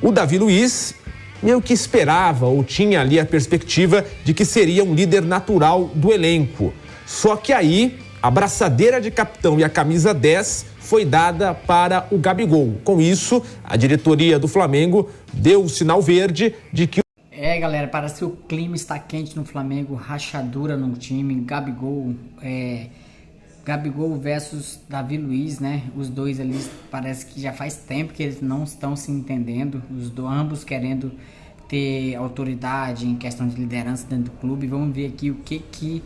O Davi Luiz meio que esperava ou tinha ali a perspectiva de que seria um líder natural do elenco. Só que aí a braçadeira de capitão e a camisa 10 foi dada para o Gabigol. Com isso, a diretoria do Flamengo deu o sinal verde de que... Galera, parece que o clima está quente no Flamengo, rachadura no time, Gabigol versus Davi Luiz, né? Os dois ali parece que já faz tempo que eles não estão se entendendo, ambos querendo ter autoridade em questão de liderança dentro do clube. Vamos ver aqui o que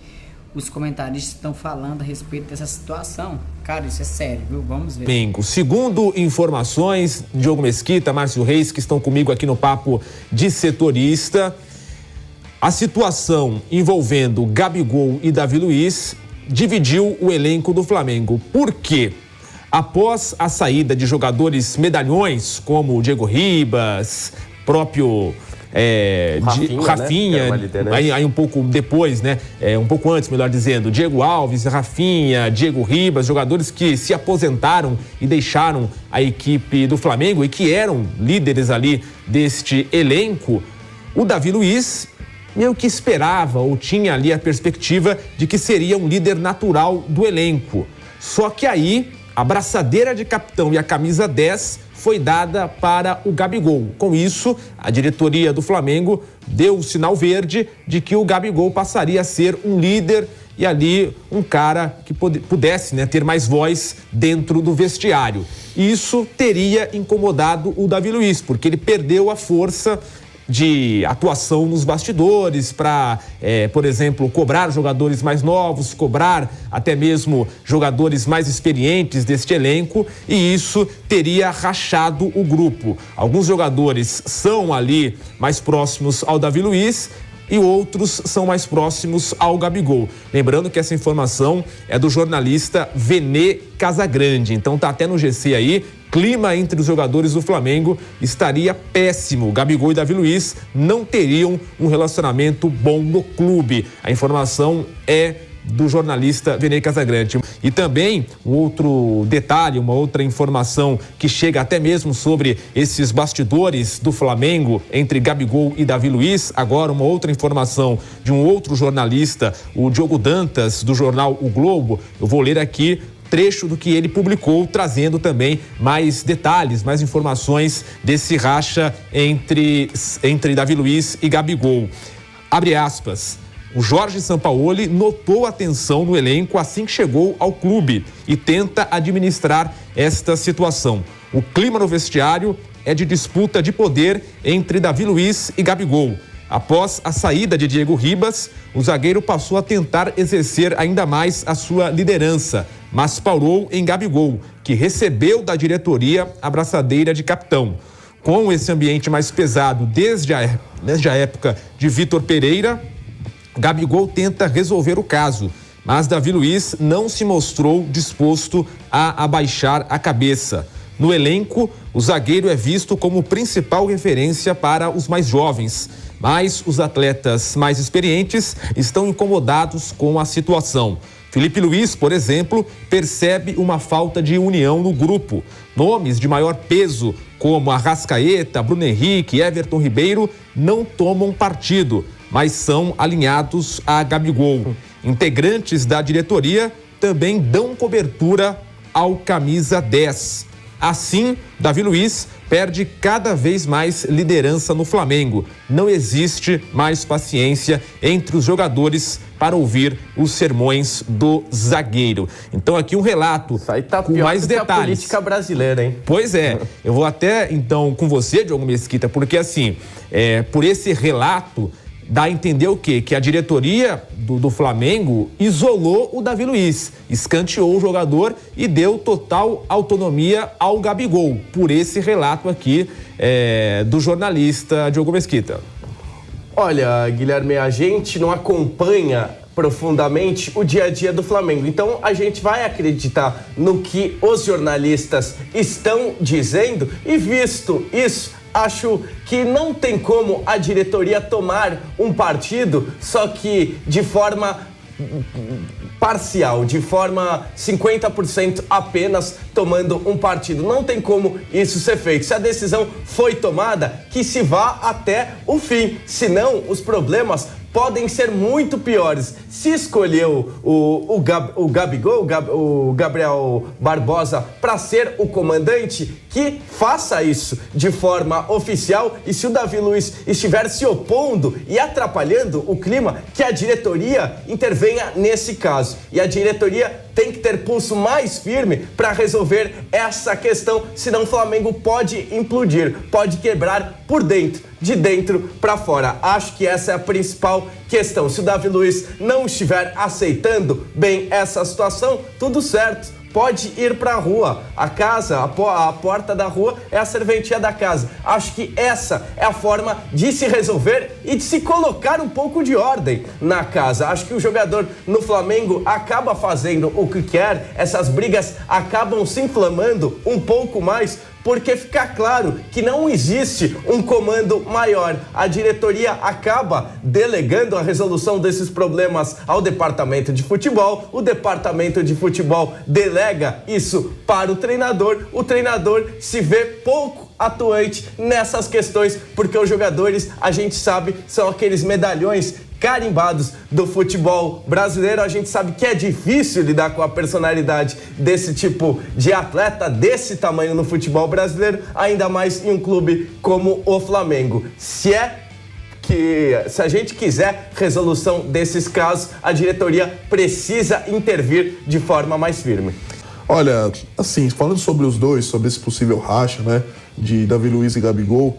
os comentaristas estão falando a respeito dessa situação. Cara, isso é sério, viu? Vamos ver. Segundo informações, Diogo Mesquita, Márcio Reis, que estão comigo aqui no Papo de Setorista, a situação envolvendo Gabigol e Davi Luiz dividiu o elenco do Flamengo. Por quê? Após a saída de jogadores medalhões, como o Diego Ribas, próprio... Rafinha, né? aí um pouco depois, né? Um pouco antes, melhor dizendo, Diego Alves, Rafinha, Diego Ribas, jogadores que se aposentaram e deixaram a equipe do Flamengo e que eram líderes ali deste elenco. O Davi Luiz meio que esperava ou tinha ali a perspectiva de que seria um líder natural do elenco. Só que aí a braçadeira de capitão e a camisa 10 foi dada para o Gabigol. Com isso, a diretoria do Flamengo deu o sinal verde de que o Gabigol passaria a ser um líder e ali um cara que pudesse, né, ter mais voz dentro do vestiário. E isso teria incomodado o Davi Luiz, porque ele perdeu a força de atuação nos bastidores para, por exemplo, cobrar jogadores mais novos, cobrar até mesmo jogadores mais experientes deste elenco, e isso teria rachado o grupo. Alguns jogadores são ali mais próximos ao Davi Luiz e outros são mais próximos ao Gabigol. Lembrando que essa informação é do jornalista Vene Casagrande, então tá até no GC aí. Clima entre os jogadores do Flamengo estaria péssimo. Gabigol e Davi Luiz não teriam um relacionamento bom no clube. A informação é do jornalista Vene Casagrande. E também um outro detalhe, uma outra informação que chega até mesmo sobre esses bastidores do Flamengo entre Gabigol e Davi Luiz. Agora uma outra informação de um outro jornalista, o Diogo Dantas, do jornal O Globo. Eu vou ler aqui trecho do que ele publicou, trazendo também mais detalhes, mais informações desse racha entre Davi Luiz e Gabigol. Abre aspas. O Jorge Sampaoli notou a tensão no elenco assim que chegou ao clube e tenta administrar esta situação. O clima no vestiário é de disputa de poder entre Davi Luiz e Gabigol. Após a saída de Diego Ribas, o zagueiro passou a tentar exercer ainda mais a sua liderança, mas parou em Gabigol, que recebeu da diretoria a braçadeira de capitão. Com esse ambiente mais pesado desde a época de Vitor Pereira, Gabigol tenta resolver o caso, mas Davi Luiz não se mostrou disposto a abaixar a cabeça. No elenco, o zagueiro é visto como principal referência para os mais jovens, mas os atletas mais experientes estão incomodados com a situação. Felipe Luiz, por exemplo, percebe uma falta de união no grupo. Nomes de maior peso, como Arrascaeta, Bruno Henrique, Everton Ribeiro, não tomam partido, mas são alinhados a Gabigol. Integrantes da diretoria também dão cobertura ao camisa 10. Assim, Davi Luiz perde cada vez mais liderança no Flamengo. Não existe mais paciência entre os jogadores para ouvir os sermões do zagueiro. Então aqui um relato com mais detalhes. A política brasileira, hein? Pois é. Eu vou até então com você, Diogo Mesquita, porque assim, por esse relato dá a entender o quê? Que a diretoria do Flamengo isolou o Davi Luiz, escanteou o jogador e deu total autonomia ao Gabigol, por esse relato aqui do jornalista Diogo Mesquita. Olha, Guilherme, a gente não acompanha profundamente o dia a dia do Flamengo, então a gente vai acreditar no que os jornalistas estão dizendo e, visto isso, acho que não tem como a diretoria tomar um partido, só que de forma parcial, de forma 50% apenas, tomando um partido. Não tem como isso ser feito. Se a decisão foi tomada, que se vá até o fim. Senão, os problemas podem ser muito piores. Se escolheu o Gabigol, o Gabriel Barbosa, para ser o comandante, que faça isso de forma oficial. E se o Davi Luiz estiver se opondo e atrapalhando o clima, que a diretoria intervenha nesse caso. E a diretoria tem que ter pulso mais firme para resolver essa questão, senão o Flamengo pode implodir, pode quebrar por dentro, de dentro para fora. Acho que essa é a principal questão. Se o Davi Luiz não estiver aceitando bem essa situação, tudo certo. Pode ir para a rua. A casa, a porta da rua é a serventia da casa. Acho que essa é a forma de se resolver e de se colocar um pouco de ordem na casa. Acho que o jogador no Flamengo acaba fazendo o que quer, essas brigas acabam se inflamando um pouco mais, porque fica claro que não existe um comando maior. A diretoria acaba delegando a resolução desses problemas ao departamento de futebol, o departamento de futebol delega isso para o treinador se vê pouco atuante nessas questões, porque os jogadores, a gente sabe, são aqueles medalhões carimbados do futebol brasileiro. A gente sabe que é difícil lidar com a personalidade desse tipo de atleta, desse tamanho no futebol brasileiro, ainda mais em um clube como o Flamengo. Se a gente quiser resolução desses casos, a diretoria precisa intervir de forma mais firme. Olha, assim, falando sobre os dois, sobre esse possível racha, né, de Davi Luiz e Gabigol,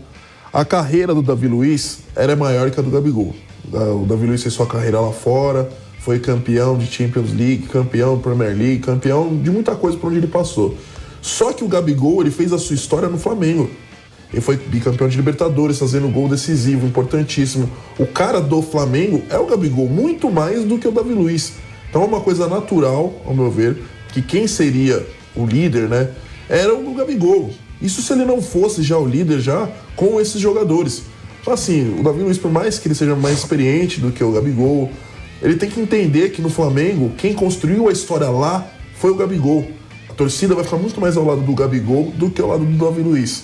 a carreira do Davi Luiz era maior que a do Gabigol. O Davi Luiz fez sua carreira lá fora, foi campeão de Champions League, campeão de Premier League, campeão de muita coisa por onde ele passou. Só que o Gabigol, ele fez a sua história no Flamengo. Ele foi bicampeão de Libertadores, fazendo gol decisivo, importantíssimo. O cara do Flamengo é o Gabigol, muito mais do que o Davi Luiz. Então é uma coisa natural, ao meu ver, que quem seria o líder, né, era o Gabigol. Isso se ele não fosse já o líder já com esses jogadores. Assim, o Davi Luiz, por mais que ele seja mais experiente do que o Gabigol, ele tem que entender que no Flamengo, quem construiu a história lá foi o Gabigol. A torcida vai ficar muito mais ao lado do Gabigol do que ao lado do Davi Luiz.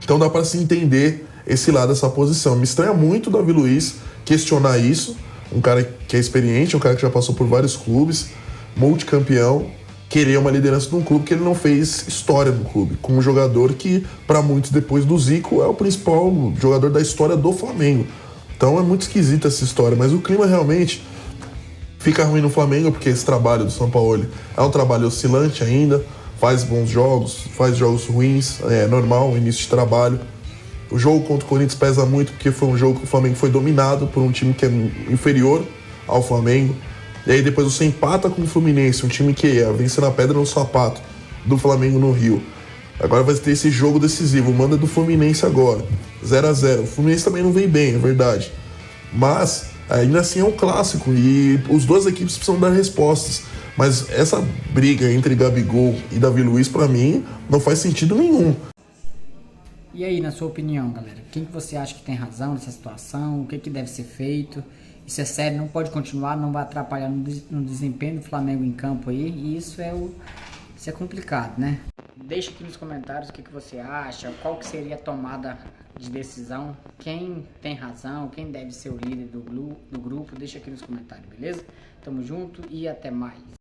Então dá para se entender esse lado, essa posição. Me estranha muito o Davi Luiz questionar isso, um cara que é experiente, um cara que já passou por vários clubes, multicampeão, querer uma liderança de um clube que ele não fez história no clube, com um jogador que, para muitos depois do Zico, é o principal jogador da história do Flamengo. Então é muito esquisita essa história, mas o clima realmente fica ruim no Flamengo, porque esse trabalho do São Paulo é um trabalho oscilante ainda, faz bons jogos, faz jogos ruins, é normal o início de trabalho. O jogo contra o Corinthians pesa muito, porque foi um jogo que o Flamengo foi dominado por um time que é inferior ao Flamengo. E aí depois você empata com o Fluminense, um time que ia vencer na pedra no sapato do Flamengo no Rio. Agora vai ter esse jogo decisivo, manda do Fluminense agora, 0-0. O Fluminense também não vem bem, é verdade. Mas ainda assim é um clássico e as duas equipes precisam dar respostas. Mas essa briga entre Gabigol e Davi Luiz, pra mim, não faz sentido nenhum. E aí, na sua opinião, galera, quem que você acha que tem razão nessa situação? O que deve ser feito? Isso é sério, não pode continuar, não vai atrapalhar no desempenho do Flamengo em campo aí, e isso é complicado, né? Deixa aqui nos comentários o que você acha, qual que seria a tomada de decisão, quem tem razão, quem deve ser o líder do grupo, deixa aqui nos comentários, beleza? Tamo junto e até mais.